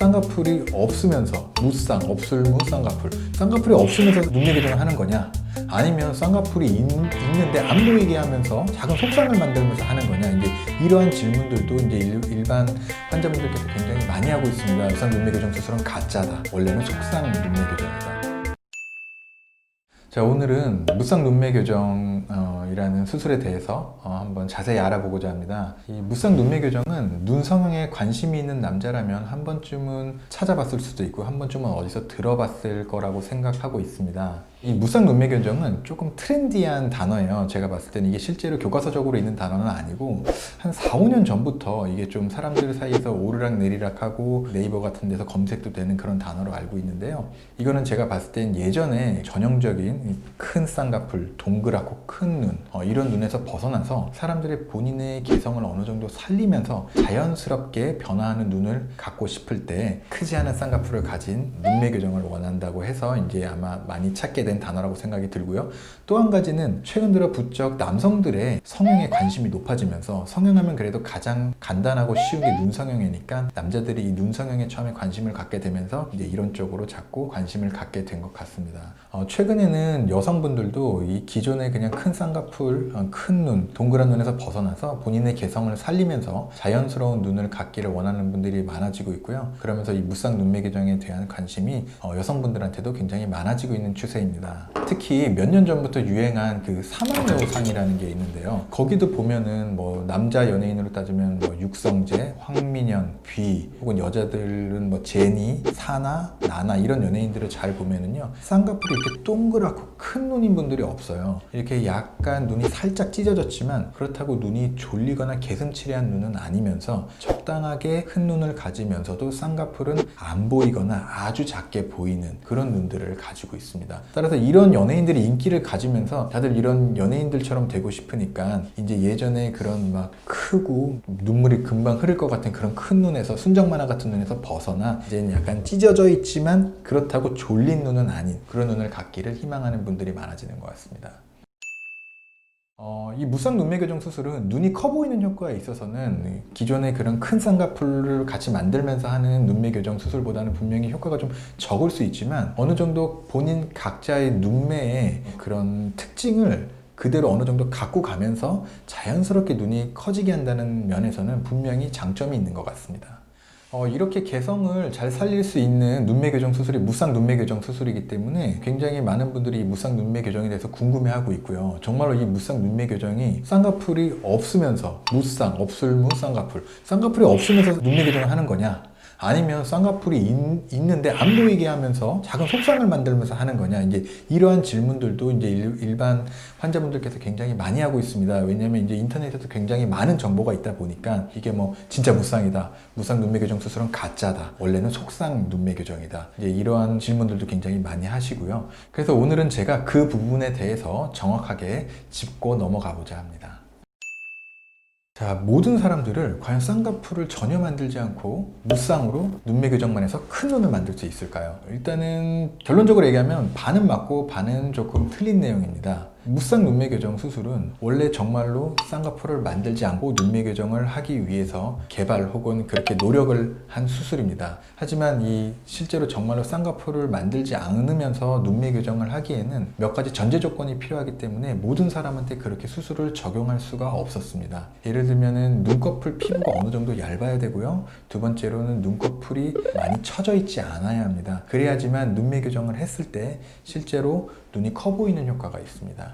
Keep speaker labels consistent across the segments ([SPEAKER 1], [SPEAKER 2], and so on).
[SPEAKER 1] 쌍꺼풀이 없으면서 없을무 쌍꺼풀, 쌍꺼풀이 없으면서 눈매 교정을 하는 거냐, 아니면 쌍꺼풀이 있는데 안 보이게 하면서 작은 속상을 만들면서 하는 거냐, 이제 이러한 질문들도 이제 일반 환자분들께서 굉장히 많이 하고 있습니다. 무쌍 눈매 교정 수술은 가짜다, 원래는 속상 눈매 교정이다. 자, 오늘은 무쌍 눈매 교정이라는 수술에 대해서 한번 자세히 알아보고자 합니다. 이 무쌍 눈매 교정은 눈 성형에 관심이 있는 남자라면 한 번쯤은 찾아봤을 수도 있고 한 번쯤은 어디서 들어봤을 거라고 생각하고 있습니다. 이 무쌍 눈매 교정은 조금 트렌디한 단어예요. 제가 봤을 때는 이게 실제로 교과서적으로 있는 단어는 아니고 한 4, 5년 전부터 이게 좀 사람들 사이에서 오르락 내리락 하고 네이버 같은 데서 검색도 되는 그런 단어로 알고 있는데요. 이거는 제가 봤을 땐 예전에 전형적인 큰 쌍꺼풀, 동그랗고 큰 눈, 이런 눈에서 벗어나서 사람들의 본인의 개성을 어느 정도 살리면서 자연스럽게 변화하는 눈을 갖고 싶을 때 크지 않은 쌍꺼풀을 가진 눈매 교정을 원한다고 해서 이제 아마 많이 찾게 된 단어라고 생각이 들고요. 또 한 가지는 최근 들어 부쩍 남성들의 성형에 관심이 높아지면서, 성형하면 그래도 가장 간단하고 쉬운 게 눈 성형이니까 남자들이 이 눈 성형에 처음에 관심을 갖게 되면서 이제 이런 쪽으로 자꾸 관심을 갖게 된 것 같습니다. 최근에는 여성분들도 이 기존의 그냥 큰 쌍꺼풀, 큰 눈, 동그란 눈에서 벗어나서 본인의 개성을 살리면서 자연스러운 눈을 갖기를 원하는 분들이 많아지고 있고요. 그러면서 이 무쌍 눈매 교정에 대한 관심이 여성분들한테도 굉장히 많아지고 있는 추세입니다. 특히 몇 년 전부터 유행한 그 사마여우상이라는 게 있는데요. 거기도 보면은 뭐 남자 연예인으로 따지면 뭐 육성재, 황민현, 뷔, 혹은 여자들은 뭐 제니, 사나, 나나 이런 연예인들을 잘 보면은요, 쌍꺼풀이 이렇게 동그랗고 큰 눈인 분들이 없어요. 이렇게 약간 눈이 살짝 찢어졌지만 그렇다고 눈이 졸리거나 개슴츠레한 눈은 아니면서 적당하게 큰 눈을 가지면서도 쌍꺼풀은 안 보이거나 아주 작게 보이는 그런 눈들을 가지고 있습니다. 따라서 이런 연예인들이 인기를 가지면서 다들 이런 연예인들처럼 되고 싶으니까 이제 예전에 그런 막 크고 눈물이 금방 흐를 것 같은 그런 큰 눈에서, 순정 만화 같은 눈에서 벗어나 이제는 약간 찢어져 있지만 그렇다고 졸린 눈은 아닌 그런 눈을 갖기를 희망하는 분들이 많아지는 것 같습니다. 이 무쌍 눈매 교정 수술은 눈이 커 보이는 효과에 있어서는 기존의 그런 큰 쌍꺼풀을 같이 만들면서 하는 눈매 교정 수술보다는 분명히 효과가 좀 적을 수 있지만, 어느 정도 본인 각자의 눈매의 그런 특징을 그대로 어느 정도 갖고 가면서 자연스럽게 눈이 커지게 한다는 면에서는 분명히 장점이 있는 것 같습니다. 이렇게 개성을 잘 살릴 수 있는 눈매 교정 수술이 무쌍 눈매 교정 수술이기 때문에 굉장히 많은 분들이 이 무쌍 눈매 교정에 대해서 궁금해하고 있고요. 정말로 이 무쌍 눈매 교정이 쌍꺼풀이 없으면서 없을무 쌍꺼풀, 쌍꺼풀이 없으면서 눈매 교정을 하는 거냐, 아니면 쌍꺼풀이 있는데 안 보이게 하면서 작은 속상을 만들면서 하는 거냐, 이제 이러한 질문들도 이제 일반 환자분들께서 굉장히 많이 하고 있습니다. 왜냐면 이제 인터넷에도 굉장히 많은 정보가 있다 보니까 이게 뭐 진짜 무쌍이다, 무쌍 눈매 교정 수술은 가짜다, 원래는 속상 눈매 교정이다, 이제 이러한 질문들도 굉장히 많이 하시고요. 그래서 오늘은 제가 그 부분에 대해서 정확하게 짚고 넘어가 보자 합니다. 자, 모든 사람들을 과연 쌍꺼풀을 전혀 만들지 않고 무쌍으로 눈매 교정만 해서 큰 눈을 만들 수 있을까요? 일단은 결론적으로 얘기하면 반은 맞고 반은 조금 틀린 내용입니다. 무쌍 눈매 교정 수술은 원래 정말로 쌍꺼풀을 만들지 않고 눈매 교정을 하기 위해서 개발 혹은 그렇게 노력을 한 수술입니다. 하지만 이 실제로 정말로 쌍꺼풀을 만들지 않으면서 눈매 교정을 하기에는 몇 가지 전제 조건이 필요하기 때문에 모든 사람한테 그렇게 수술을 적용할 수가 없었습니다. 예를 들면은 눈꺼풀 피부가 어느 정도 얇아야 되고요. 두 번째로는 눈꺼풀이 많이 처져 있지 않아야 합니다. 그래야지만 눈매 교정을 했을 때 실제로 눈이 커 보이는 효과가 있습니다.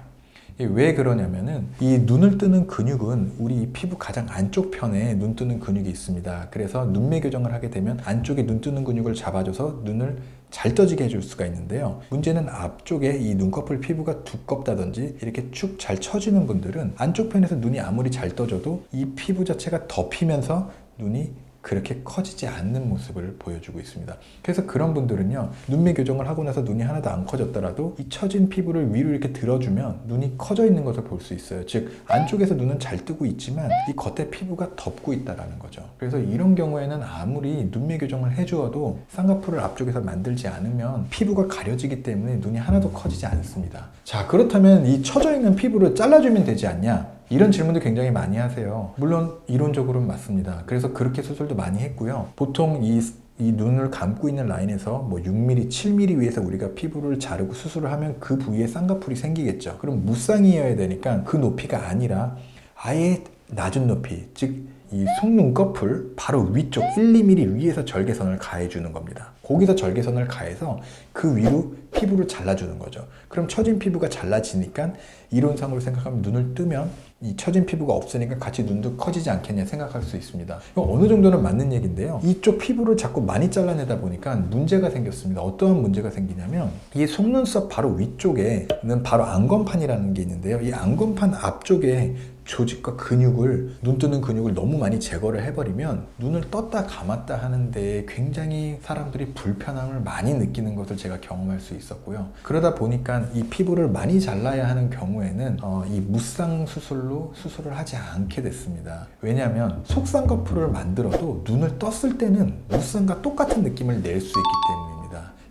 [SPEAKER 1] 왜 그러냐면은 이 눈을 뜨는 근육은 우리 피부 가장 안쪽 편에 눈 뜨는 근육이 있습니다. 그래서 눈매 교정을 하게 되면 안쪽에 눈 뜨는 근육을 잡아줘서 눈을 잘 떠지게 해줄 수가 있는데요. 문제는 앞쪽에 이 눈꺼풀 피부가 두껍다든지 이렇게 축 잘 처지는 분들은 안쪽 편에서 눈이 아무리 잘 떠져도 이 피부 자체가 덮이면서 눈이 그렇게 커지지 않는 모습을 보여주고 있습니다. 그래서 그런 분들은요, 눈매 교정을 하고 나서 눈이 하나도 안 커졌더라도 이 처진 피부를 위로 이렇게 들어주면 눈이 커져 있는 것을 볼 수 있어요. 즉 안쪽에서 눈은 잘 뜨고 있지만 이 겉에 피부가 덮고 있다는 거죠. 그래서 이런 경우에는 아무리 눈매 교정을 해주어도 쌍꺼풀을 앞쪽에서 만들지 않으면 피부가 가려지기 때문에 눈이 하나도 커지지 않습니다. 자, 그렇다면 이 처져 있는 피부를 잘라주면 되지 않냐? 이런 질문도 굉장히 많이 하세요. 물론 이론적으로는 맞습니다. 그래서 그렇게 수술도 많이 했고요. 보통 이 이 눈을 감고 있는 라인에서 뭐 6mm, 7mm 위에서 우리가 피부를 자르고 수술을 하면 그 부위에 쌍꺼풀이 생기겠죠. 그럼 무쌍이어야 되니까 그 높이가 아니라 아예 낮은 높이, 즉 이 속눈꺼풀 바로 위쪽 1, 2mm 위에서 절개선을 가해주는 겁니다. 거기서 절개선을 가해서 그 위로 피부를 잘라주는 거죠. 그럼 처진 피부가 잘라지니까 이론상으로 생각하면 눈을 뜨면 이 처진 피부가 없으니까 같이 눈도 커지지 않겠냐 생각할 수 있습니다. 이거 어느 정도는 맞는 얘기인데요. 이쪽 피부를 자꾸 많이 잘라내다 보니까 문제가 생겼습니다. 어떠한 문제가 생기냐면 이 속눈썹 바로 위쪽에는 바로 안검판이라는 게 있는데요. 이 안검판 앞쪽에 조직과 근육을, 눈 뜨는 근육을 너무 많이 제거를 해버리면 눈을 떴다 감았다 하는데 굉장히 사람들이 불편함을 많이 느끼는 것을 제가 경험할 수 있었고요. 그러다 보니까 이 피부를 많이 잘라야 하는 경우에는 이 무쌍 수술로 수술을 하지 않게 됐습니다. 왜냐하면 속쌍꺼풀을 만들어도 눈을 떴을 때는 무쌍과 똑같은 느낌을 낼 수 있기 때문입니다.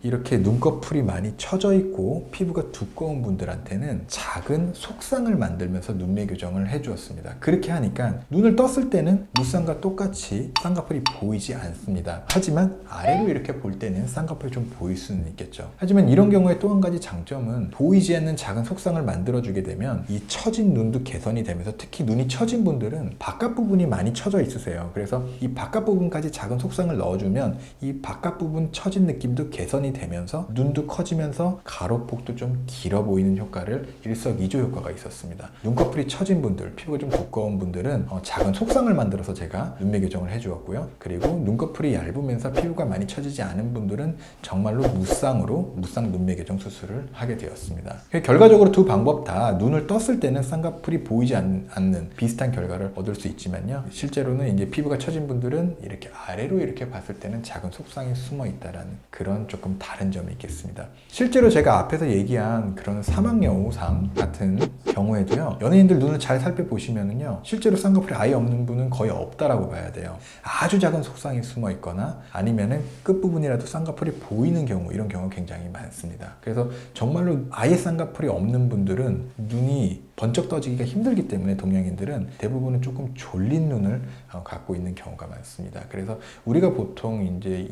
[SPEAKER 1] 이렇게 눈꺼풀이 많이 처져 있고 피부가 두꺼운 분들한테는 작은 속쌍을 만들면서 눈매 교정을 해주었습니다. 그렇게 하니까 눈을 떴을 때는 무쌍과 똑같이 쌍꺼풀이 보이지 않습니다. 하지만 아래로 이렇게 볼 때는 쌍꺼풀이 좀 보일 수는 있겠죠. 하지만 이런 경우에 또 한 가지 장점은 보이지 않는 작은 속쌍을 만들어주게 되면 이 처진 눈도 개선이 되면서, 특히 눈이 처진 분들은 바깥 부분이 많이 처져 있으세요. 그래서 이 바깥 부분까지 작은 속쌍을 넣어주면 이 바깥 부분 처진 느낌도 개선이 되면서 눈도 커지면서 가로폭도 좀 길어 보이는 효과를 일석이조 효과가 있었습니다. 눈꺼풀이 처진 분들, 피부가 좀 두꺼운 분들은 작은 속쌍을 만들어서 제가 눈매 교정을 해주었고요. 그리고 눈꺼풀이 얇으면서 피부가 많이 처지지 않은 분들은 정말로 무쌍으로 무쌍 눈매 교정 수술을 하게 되었습니다. 결과적으로 두 방법 다 눈을 떴을 때는 쌍꺼풀이 보이지 않는 비슷한 결과를 얻을 수 있지만요. 실제로는 이제 피부가 처진 분들은 이렇게 아래로 이렇게 봤을 때는 작은 속쌍이 숨어 있다라는 그런 조금 다른 점이 있겠습니다. 실제로 제가 앞에서 얘기한 그런 사막여우상 같은 경우에도요, 연예인들 눈을 잘 살펴보시면은요, 실제로 쌍꺼풀이 아예 없는 분은 거의 없다라고 봐야 돼요. 아주 작은 속쌍이 숨어 있거나 아니면은 끝부분이라도 쌍꺼풀이 보이는 경우, 이런 경우 굉장히 많습니다. 그래서 정말로 아예 쌍꺼풀이 없는 분들은 눈이 번쩍 떠지기가 힘들기 때문에 동양인들은 대부분은 조금 졸린 눈을 갖고 있는 경우가 많습니다. 그래서 우리가 보통 이제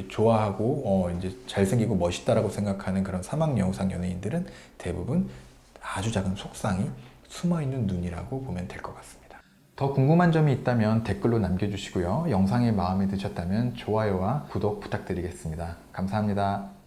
[SPEAKER 1] 좋아하고 이제 잘생기고 멋있다라고 생각하는 그런 사막여우상 연예인들은 대부분 아주 작은 속쌍이 숨어있는 눈이라고 보면 될 것 같습니다. 더 궁금한 점이 있다면 댓글로 남겨주시고요. 영상이 마음에 드셨다면 좋아요와 구독 부탁드리겠습니다. 감사합니다.